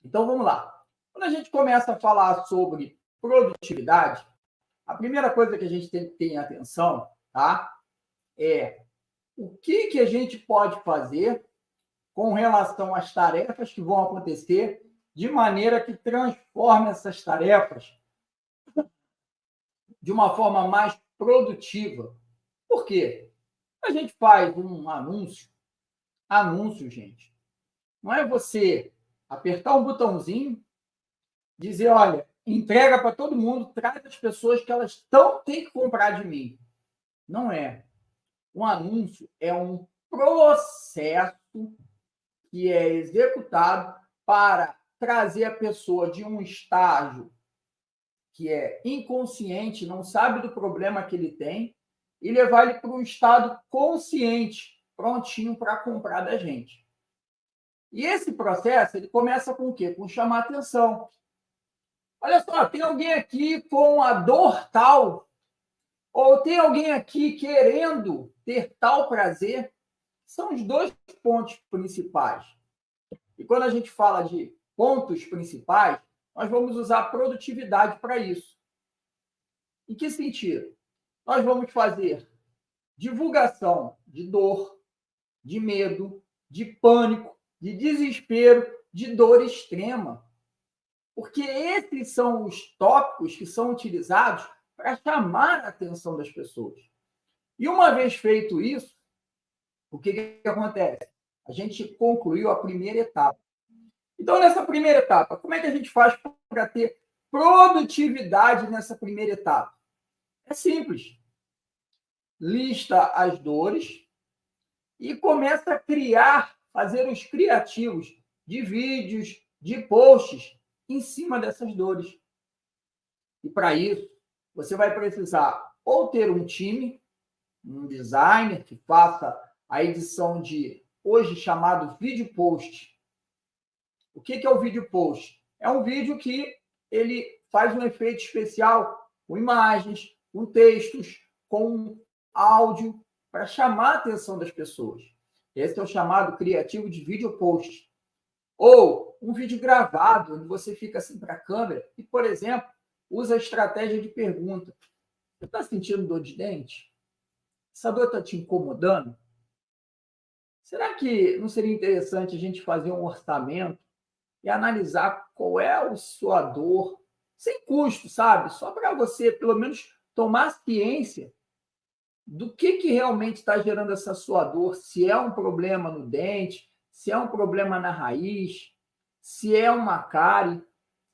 Então, vamos lá. Quando a gente começa a falar sobre produtividade, a primeira coisa que a gente tem que ter atenção, tá? É o que a gente pode fazer com relação às tarefas que vão acontecer, de maneira que transforme essas tarefas de uma forma mais produtiva. Por quê? A gente faz um anúncio, gente. Não é você apertar um botãozinho, dizer, olha, entrega para todo mundo, traz as pessoas que elas têm que comprar de mim. Não é. Um anúncio é um processo que é executado para trazer a pessoa de um estágio que é inconsciente, não sabe do problema que ele tem, e levar ele para um estado consciente, prontinho para comprar da gente. E esse processo, ele começa com o quê? Com chamar atenção. Olha só, tem alguém aqui com a dor tal, ou tem alguém aqui querendo ter tal prazer. São os dois pontos principais. E quando a gente fala de pontos principais, nós vamos usar produtividade para isso. Em que sentido? Nós vamos fazer divulgação de dor, de medo, de pânico, de desespero, de dor extrema. Porque esses são os tópicos que são utilizados para chamar a atenção das pessoas. E uma vez feito isso, o que acontece? A gente concluiu a primeira etapa. Então, nessa primeira etapa, como é que a gente faz para ter produtividade nessa primeira etapa? É simples. Lista as dores e começa a criar, fazer os criativos de vídeos, de posts em cima dessas dores. E para isso, você vai precisar ou ter um time, um designer que faça a edição de, hoje chamado vídeo post. O que é o vídeo post? É um vídeo que ele faz um efeito especial com imagens, com textos, com áudio, para chamar a atenção das pessoas. Esse é o chamado criativo de vídeo post. Ou um vídeo gravado, onde você fica assim para a câmera e, por exemplo, usa a estratégia de pergunta. Você está sentindo dor de dente? Essa dor está te incomodando? Será que não seria interessante a gente fazer um orçamento e analisar qual é a sua dor, sem custo, sabe? Só para você, pelo menos, tomar ciência do que realmente está gerando essa sua dor, se é um problema no dente, se é um problema na raiz, se é uma cárie,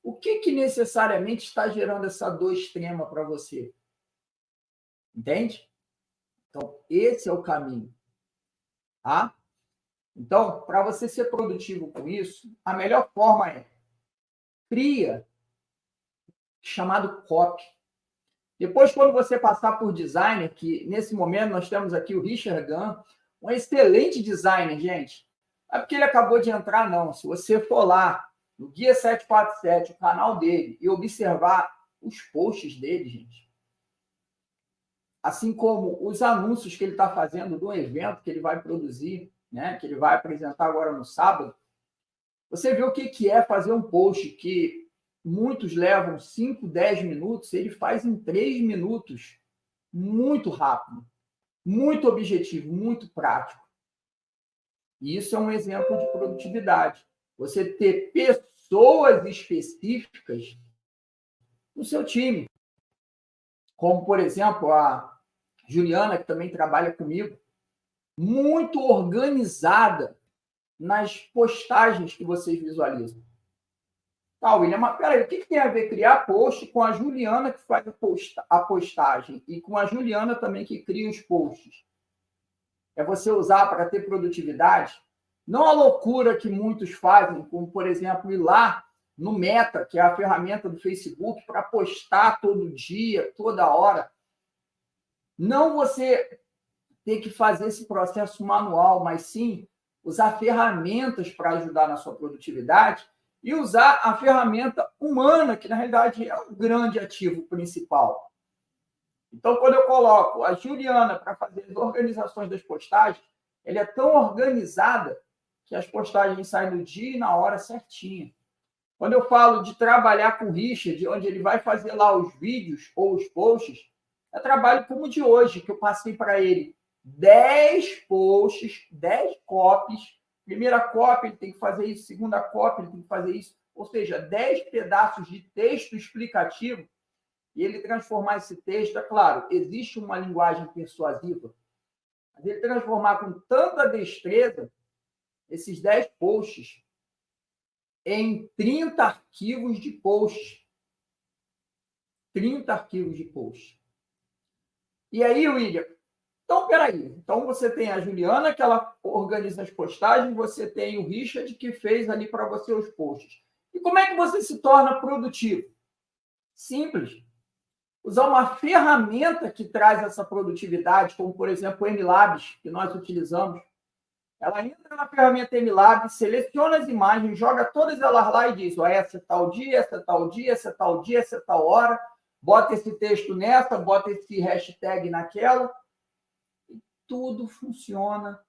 o que necessariamente está gerando essa dor extrema para você? Entende? Então, esse é o caminho. Tá? Então, para você ser produtivo com isso, a melhor forma é cria chamado copy. Depois, quando você passar por designer, que nesse momento nós temos aqui o Richard Gunn, um excelente designer, gente. Não é porque ele acabou de entrar, não. Se você for lá no Guia 747, o canal dele, e observar os posts dele, gente, assim como os anúncios que ele está fazendo do evento que ele vai produzir, né, que ele vai apresentar agora no sábado, você vê o que é fazer um post que muitos levam 5, 10 minutos, ele faz em 3 minutos, muito rápido, muito objetivo, muito prático. E isso é um exemplo de produtividade. Você ter pessoas específicas no seu time. Como, por exemplo, a Juliana, que também trabalha comigo, muito organizada nas postagens que vocês visualizam. Tá, William, mas peraí, o que tem a ver criar post com a Juliana que faz a postagem e com a Juliana também que cria os posts? É você usar para ter produtividade? Não a loucura que muitos fazem, como, por exemplo, ir lá no Meta, que é a ferramenta do Facebook, para postar todo dia, toda hora. Não você ter que fazer esse processo manual, mas sim usar ferramentas para ajudar na sua produtividade e usar a ferramenta humana, que na realidade é o grande ativo principal. Então, quando eu coloco a Juliana para fazer as organizações das postagens, ela é tão organizada que as postagens saem no dia e na hora certinha. Quando eu falo de trabalhar com o Richard, onde ele vai fazer lá os vídeos ou os posts, é trabalho como o de hoje, que eu passei para ele 10 posts, 10 copies. Primeira cópia, ele tem que fazer isso. Segunda cópia, ele tem que fazer isso. Ou seja, 10 pedaços de texto explicativo. E ele transformar esse texto, é claro, existe uma linguagem persuasiva, mas ele transformar com tanta destreza esses 10 posts em 30 arquivos de posts. 30 arquivos de posts. E aí, William, então, peraí. Então, você tem a Juliana, que ela organiza as postagens, você tem o Richard, que fez ali para você os posts. E como é que você se torna produtivo? Simples. Usar uma ferramenta que traz essa produtividade, como, por exemplo, o MLabs, que nós utilizamos. Ela entra na ferramenta MLabs, seleciona as imagens, joga todas elas lá e diz, essa é tal dia, essa é tal dia, essa é tal dia, essa é tal hora, bota esse texto nessa, bota esse hashtag naquela. E tudo funciona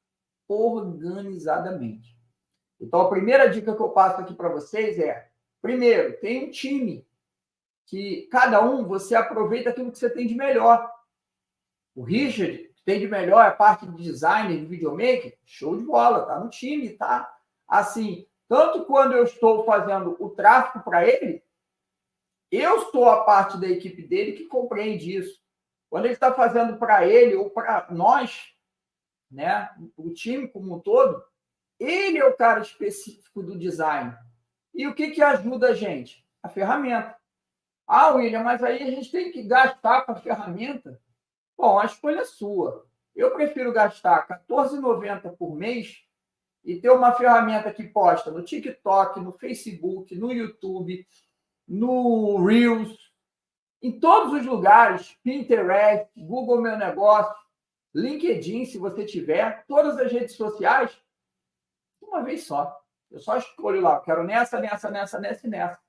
organizadamente. Então, a primeira dica que eu passo aqui para vocês é, primeiro, tem um time que cada um você aproveita aquilo que você tem de melhor. O Richard tem de melhor a parte de designer, de videomaker, show de bola, tá no time, tá? Assim, tanto quando eu estou fazendo o tráfego para ele, eu sou a parte da equipe dele que compreende isso. Quando ele está fazendo para ele ou para nós, né, o time como um todo, ele é o cara específico do design. E o que ajuda a gente? A ferramenta. Ah, William, mas aí a gente tem que gastar com a ferramenta? Bom, a escolha é sua. Eu prefiro gastar R$14,90 por mês e ter uma ferramenta que posta no TikTok, no Facebook, no YouTube, no Reels, em todos os lugares, Pinterest, Google Meu Negócio, LinkedIn, se você tiver, todas as redes sociais, uma vez só. Eu só escolho lá, quero nessa, nessa, nessa, nessa e nessa.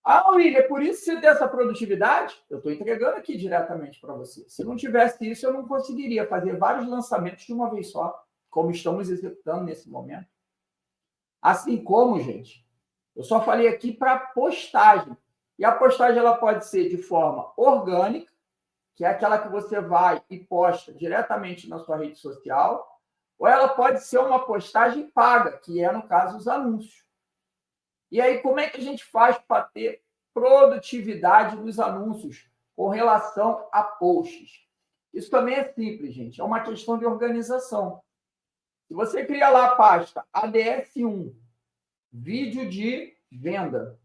Ah, William, é por isso que você tem essa produtividade? Eu estou entregando aqui diretamente para você. Se não tivesse isso, eu não conseguiria fazer vários lançamentos de uma vez só, como estamos executando nesse momento. Assim como, gente, eu só falei aqui para postagem. E a postagem ela pode ser de forma orgânica, que é aquela que você vai e posta diretamente na sua rede social, ou ela pode ser uma postagem paga, que é, no caso, os anúncios. E aí, como é que a gente faz para ter produtividade nos anúncios com relação a posts? Isso também é simples, gente. É uma questão de organização. Se você cria lá a pasta ADS1, vídeo de venda,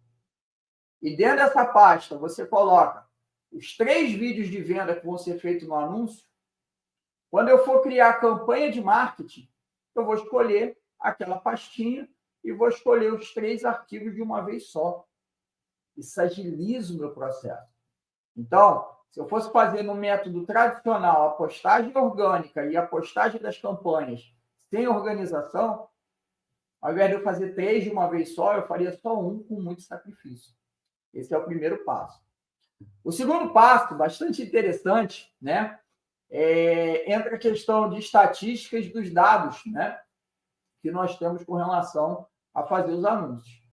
e dentro dessa pasta você coloca os 3 vídeos de venda que vão ser feitos no anúncio, quando eu for criar a campanha de marketing, eu vou escolher aquela pastinha e vou escolher os 3 arquivos de uma vez só. Isso agiliza o meu processo. Então, se eu fosse fazer no método tradicional a postagem orgânica e a postagem das campanhas sem organização, ao invés de eu fazer 3 de uma vez só, eu faria só um com muito sacrifício. Esse é o primeiro passo. O segundo passo, bastante interessante, né? Entra a questão de estatísticas dos dados, né? Que nós temos com relação a fazer os anúncios.